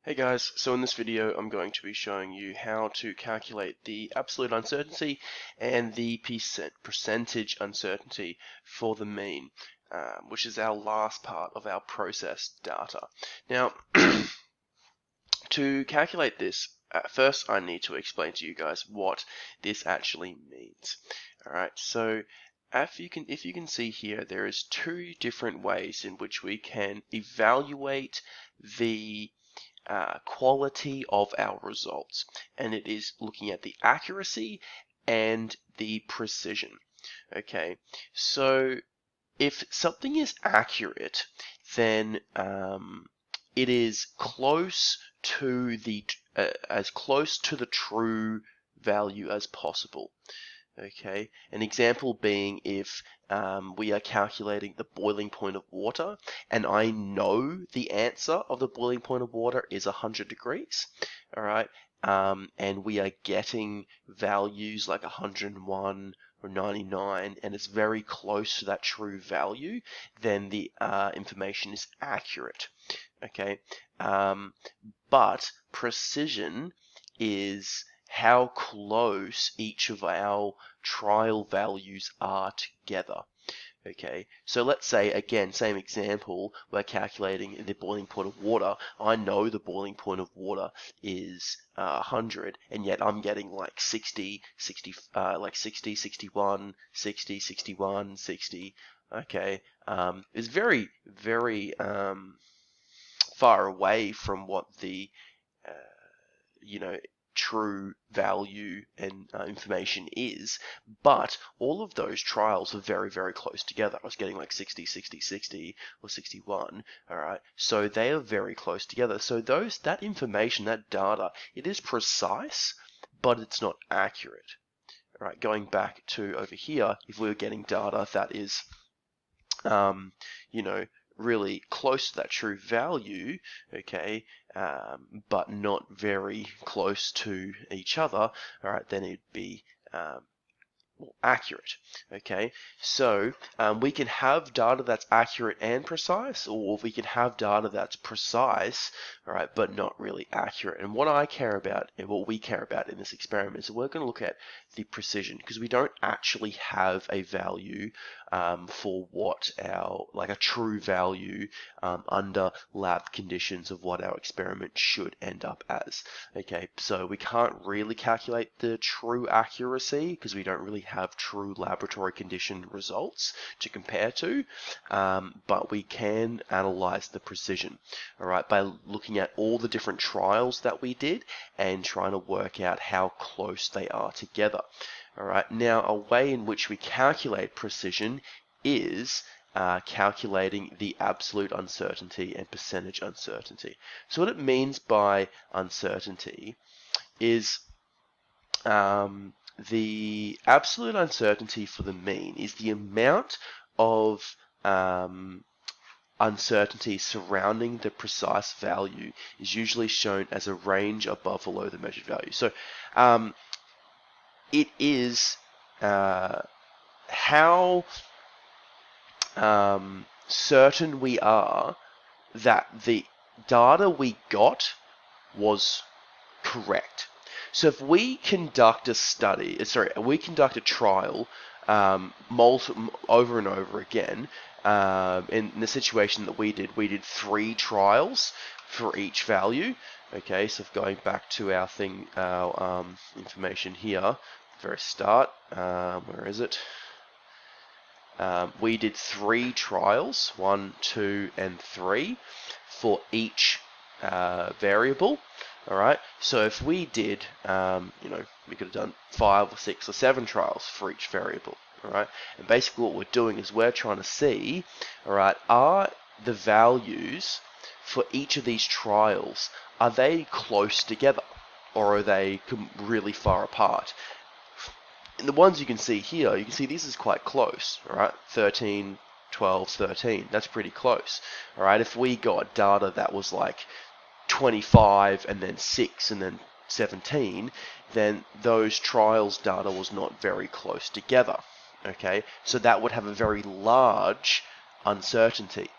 Hey guys, so in this video I'm going to be showing you how to calculate the absolute uncertainty and the percentage uncertainty for the mean, which is our last part of our processed data. Now, to calculate this, first I need to explain to you guys what this actually means. Alright, so if you can see here, there is two different ways in which we can evaluate the quality of our results, and it is looking at the accuracy and the precision. Okay, so if something is accurate, then it is close to the as close to the true value as possible. Okay, an example being if we are calculating the boiling point of water and I know the answer of the boiling point of water is 100 degrees, all right, and we are getting values like 101 or 99 and it's very close to that true value, then the information is accurate. Okay, but precision is how close each of our trial values are together. Okay, so let's say, again, same example, we're calculating the boiling point of water. I know the boiling point of water is 100, and yet I'm getting like 60, 60, like 60, 61, 60, 61, 60. Okay, it's very, very far away from what the uh, you know, true value and information is, but all of those trials are very, very close together. I was getting like 60, 60, 60, or 61, all right? So they are very close together. So that information, that data, it is precise, but it's not accurate. All right, going back to over here, if we were getting data that is, you know, really close to that true value, okay, but not very close to each other, all right, then it'd be more accurate. Okay, so we can have data that's accurate and precise, or we can have data that's precise, all right, but not really accurate. And what I care about, and what we care about in this experiment, is we're going to look at the precision, because we don't actually have a value for what like a true value under lab conditions of what our experiment should end up as. Okay, so we can't really calculate the true accuracy because we don't really have true laboratory condition results to compare to, but we can analyze the precision, all right, by looking at all the different trials that we did and trying to work out how close they are together. All right, now a way in which we calculate precision is calculating the absolute uncertainty and percentage uncertainty. So what it means by uncertainty is the absolute uncertainty for the mean is the amount of uncertainty surrounding the precise value is usually shown as a range above or below the measured value. So it is how certain we are that the data we got was correct. So if we conduct a a trial over and over again, in the situation that we did 3 trials for each value. Okay, so going back to our information here, very start, where is it? We did 3 trials, 1, 2, and 3, for each variable. All right. So if we did, we could have done 5 or 6 or 7 trials for each variable. All right. And basically, what we're doing is we're trying to see, all right, are the values for each of these trials, are they close together, or are they really far apart? And the ones you can see here, you can see this is quite close, all right? 13, 12, 13. That's pretty close, all right? If we got data that was like 25 and then 6 and then 17, then those trials data was not very close together, okay? So that would have a very large uncertainty.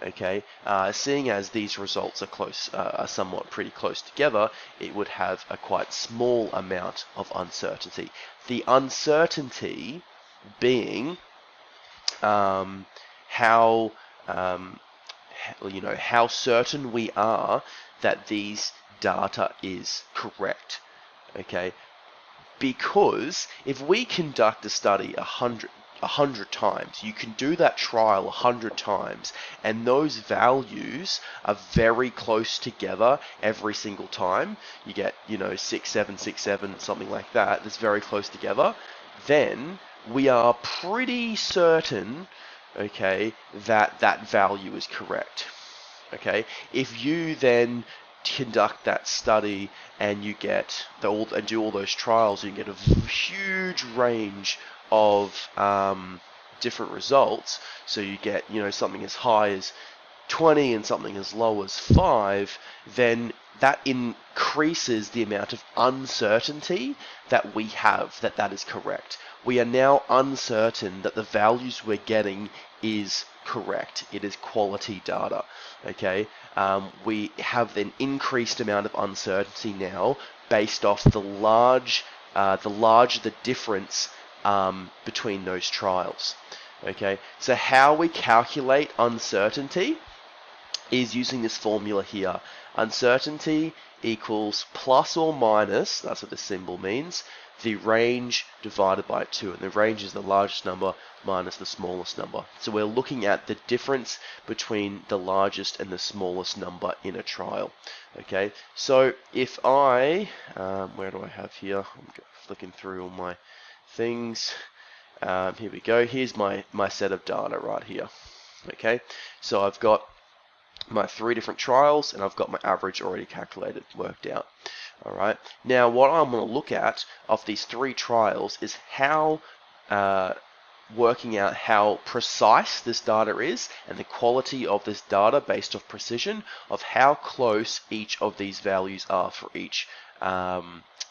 Okay, seeing as these results are are somewhat pretty close together, it would have a quite small amount of uncertainty. The uncertainty being how um, how certain we are that these data is correct. Okay, because if we conduct a study a hundred times, you can do that trial 100 times, and those values are very close together every single time. You get 6, 7, 6, 7, something like that. That's very close together. Then we are pretty certain, okay, that that value is correct. Okay, if you then conduct that study and you get and do all those trials, you get a huge range of different results. So you get something as high as 20 and something as low as 5, then that increases the amount of uncertainty that we have that that is correct. We are now uncertain that the values we're getting is correct. It is quality data. Okay, we have an increased amount of uncertainty now based off the larger the difference between those trials. Okay, so how we calculate uncertainty is using this formula here. Uncertainty equals plus or minus, that's what the symbol means, the range divided by 2. And the range is the largest number minus the smallest number. So we're looking at the difference between the largest and the smallest number in a trial. Okay, so if I, where do I have here? I'm flicking through all my things. Here we go. Here's my set of data right here. Okay, so I've got my 3 different trials, and I've got my average already calculated, worked out. All right. Now, what I'm going to look at of these 3 trials is how working out how precise this data is and the quality of this data based off precision of how close each of these values are for each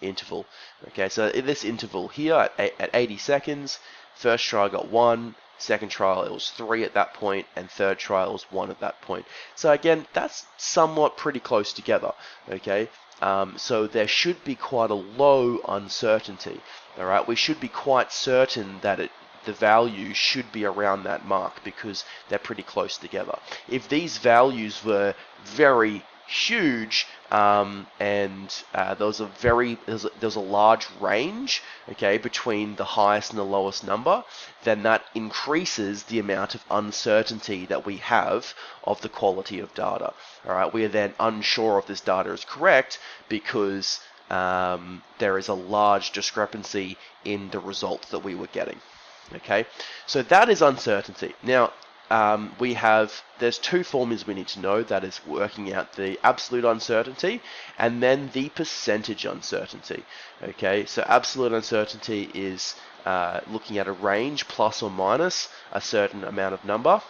interval. Okay, so in this interval here at 80 seconds, first trial got 1, second trial it was 3 at that point, and third trial was 1 at that point. So again, that's somewhat pretty close together. Okay, so there should be quite a low uncertainty. All right, we should be quite certain that the value should be around that mark because they're pretty close together. If these values were very huge and there was a large range, okay, between the highest and the lowest number, then that increases the amount of uncertainty that we have of the quality of data. All right, we are then unsure if this data is correct because there is a large discrepancy in the results that we were getting. Okay, so that is uncertainty. Now, there's 2 formulas we need to know. That is working out the absolute uncertainty and then the percentage uncertainty. Okay, so absolute uncertainty is looking at a range plus or minus a certain amount of number,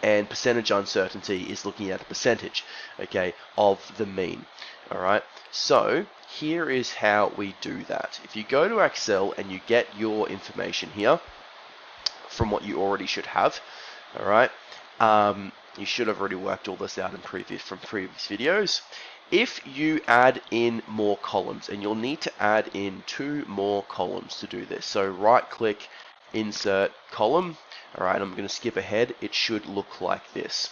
and percentage uncertainty is looking at a percentage, okay, of the mean. All right, so here is how we do that. If you go to Excel and you get your information here from what you already should have, all right, you should have already worked all this out from previous videos. If you add in more columns, and you'll need to add in 2 more columns to do this. So right click, insert column. All right, I'm going to skip ahead. It should look like this.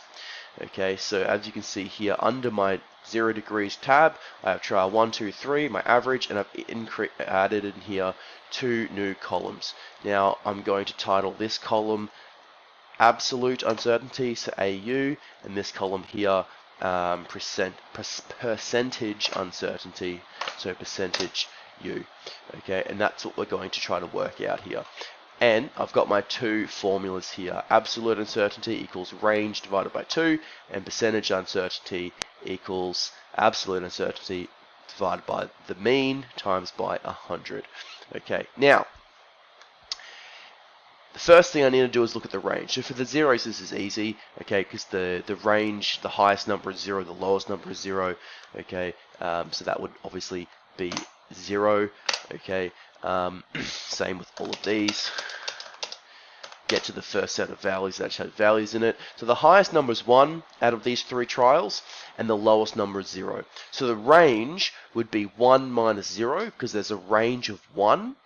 Okay, so as you can see here under my 0 degrees tab, I have trial 1, 2, 3, my average, and I've added in here 2 new columns. Now I'm going to title this column absolute uncertainty, so AU, and this column here percentage uncertainty, so percentage U. Okay, and that's what we're going to try to work out here. And I've got my 2 formulas here. Absolute uncertainty equals range divided by 2, and percentage uncertainty equals absolute uncertainty divided by the mean times by 100. Okay, now, the first thing I need to do is look at the range. So for the zeros, this is easy, okay, because the range, the highest number is 0, the lowest number is 0, okay, so that would obviously be 0, okay, same with all of these. get to the first set of values that have values in it. So the highest number is 1 out of these 3 trials, and the lowest number is 0. So the range would be 1 minus 0, because there's a range of 1,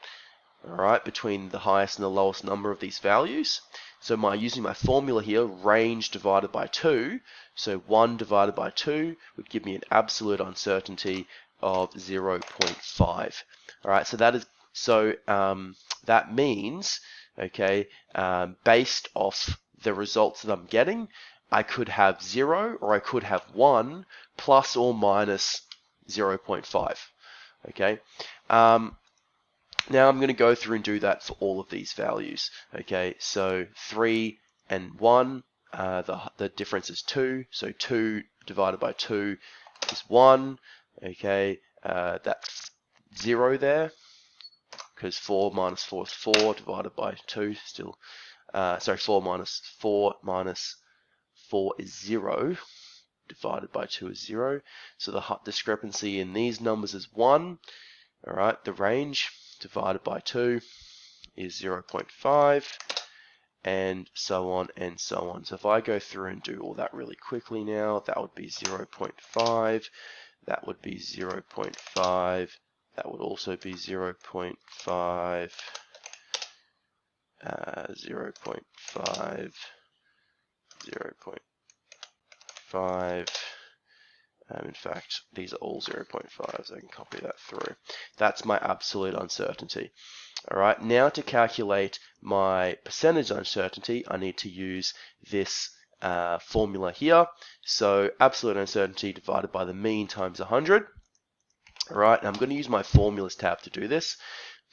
all right, between the highest and the lowest number of these values. So using my formula here, range divided by 2, so 1 divided by 2 would give me an absolute uncertainty of 0.5. All right, so that means, okay, based off the results that I'm getting, I could have 0 or I could have 1 plus or minus 0.5. Okay. Now I'm going to go through and do that for all of these values. Okay, so 3 and 1, the difference is 2. So 2 divided by 2 is 1. Okay, that's 0 there, because 4 minus 4 is 4 divided by 2 still. 4 minus 4 is 0. Divided by 2 is 0. So the discrepancy in these numbers is 1. All right, the range divided by 2 is 0.5, and so on and so on. So if I go through and do all that really quickly now, that would be 0.5, that would be 0.5, that would also be 0.5, 0.5, 0.5. In fact, these are all 0.5s. I can copy that through. That's my absolute uncertainty. All right, now to calculate my percentage uncertainty, I need to use this formula here. So absolute uncertainty divided by the mean times 100. All right, and I'm going to use my formulas tab to do this.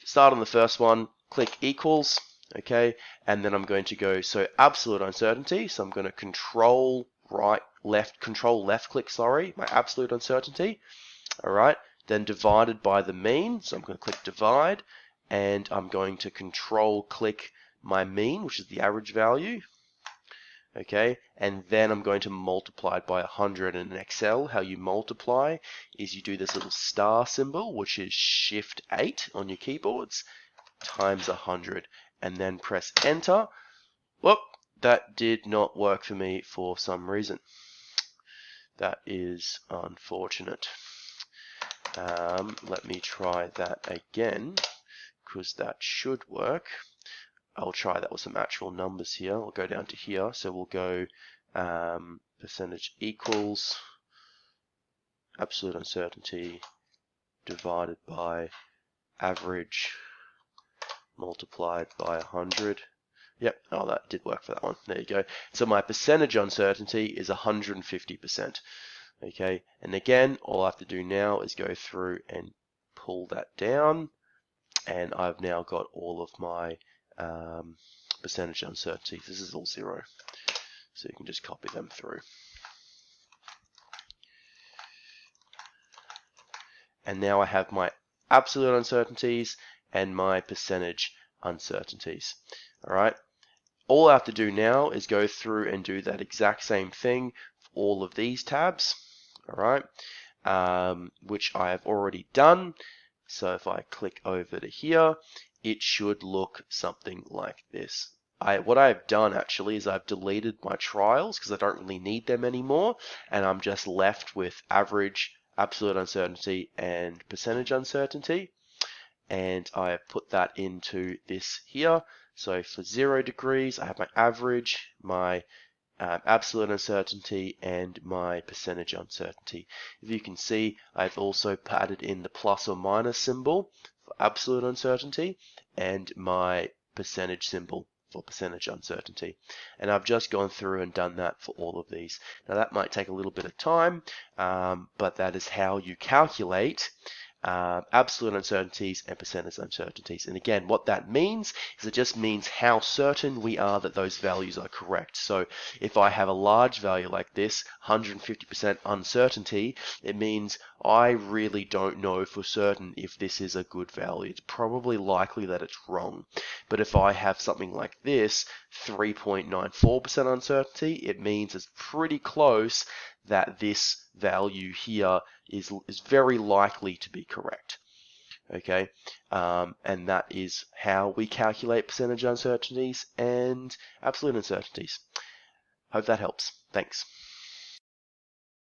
Start on the first one, click equals, okay, and then I'm going to go, so absolute uncertainty, so I'm going to control left click, my absolute uncertainty. All right, then divided by the mean, so I'm going to click divide, and I'm going to control click my mean, which is the average value. Okay, and then I'm going to multiply it by 100. And in Excel, how you multiply is you do this little star symbol, which is Shift 8 on your keyboards, times 100, and then press enter. Whoop, that did not work for me for some reason. That is unfortunate. Let me try that again, because that should work. I'll try that with some actual numbers here. I'll go down to here. So we'll go percentage equals absolute uncertainty divided by average multiplied by 100. Yep, oh, that did work for that one. There you go. So my percentage uncertainty is 150%. Okay, and again, all I have to do now is go through and pull that down, and I've now got all of my percentage uncertainty. This is all 0, so you can just copy them through. And now I have my absolute uncertainties and my percentage uncertainties. All right. All I have to do now is go through and do that exact same thing for all of these tabs. All right, which I have already done. So if I click over to here, it should look something like this. What I've done actually is I've deleted my trials because I don't really need them anymore, and I'm just left with average, absolute uncertainty, and percentage uncertainty. And I have put that into this here. So for 0 degrees, I have my average, my absolute uncertainty, and my percentage uncertainty. If you can see, I've also added in the plus or minus symbol for absolute uncertainty and my percentage symbol for percentage uncertainty. And I've just gone through and done that for all of these. Now that might take a little bit of time, but that is how you calculate absolute uncertainties and percentage uncertainties. And again, what that means is it just means how certain we are that those values are correct. So if I have a large value like this, 150% uncertainty, it means I really don't know for certain if this is a good value. It's probably likely that it's wrong. But if I have something like this, 3.94% uncertainty, it means it's pretty close that this value here is very likely to be correct. Okay, and that is how we calculate percentage uncertainties and absolute uncertainties. Hope that helps. Thanks.